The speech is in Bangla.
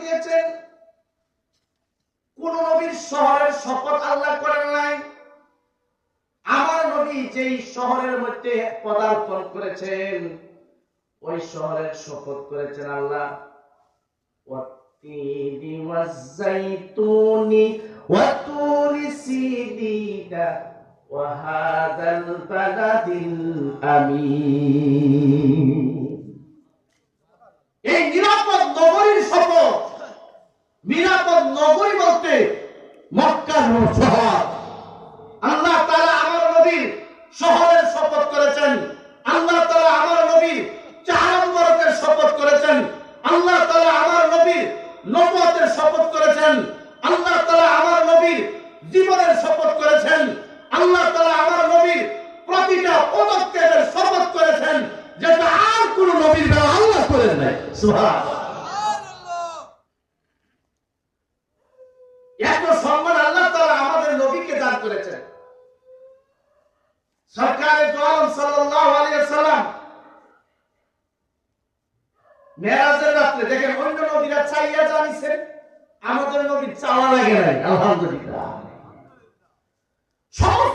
দিয়েছেন। কোন নবীর শহরের শপথ আল্লাহ করেন নাই। আমার নবী যেই শহরের মধ্যে পদার্পণ করেছেন ওই শহরের শপথ করেছেন আল্লাহ। ওয়াত্তিনি ওয়াজ্জাইতুনি ওয়াতুরি সিদিনা ওয়া হাদাল বালাদিল আমিন। এই নিরাপদ নগরীর শপথ। নিরাপদ নগরী বলতে মক্কার শহর। আল্লাহ তাআলা আমার নবীর শহরের শপথ করেছেন। আল্লাহ তাআলা আমার নবীর 4 নম্বরের শপথ করেছেন। আল্লাহ তাআলা আমার নবীর নবুয়তের শপথ করেছেন। আল্লাহ তাআলা আমার নবীর জীবনের শপথ করেছেন। আল্লাহ তাআলা আমার নবীর প্রতিটা পদক্ষেপের শপথ করেছেন, যেটা আর কোন নবীর বেলা আল্লাহ করেন নাই। সুবহানাল্লাহ। এত সম্মান আল্লাহ তাআলা আমাদের নবীকে দান করেছেন। সরকারে দো আলম সাল্লাল্লাহু আলাইহি ওয়াসাল্লাম মেরাজের রাতে দেখেন অন্য নবীরা চাইয়া জানিছেন, আমাদের নবী চাওয়া লাগে নাই। আলহামদুলিল্লাহ। সমস্ত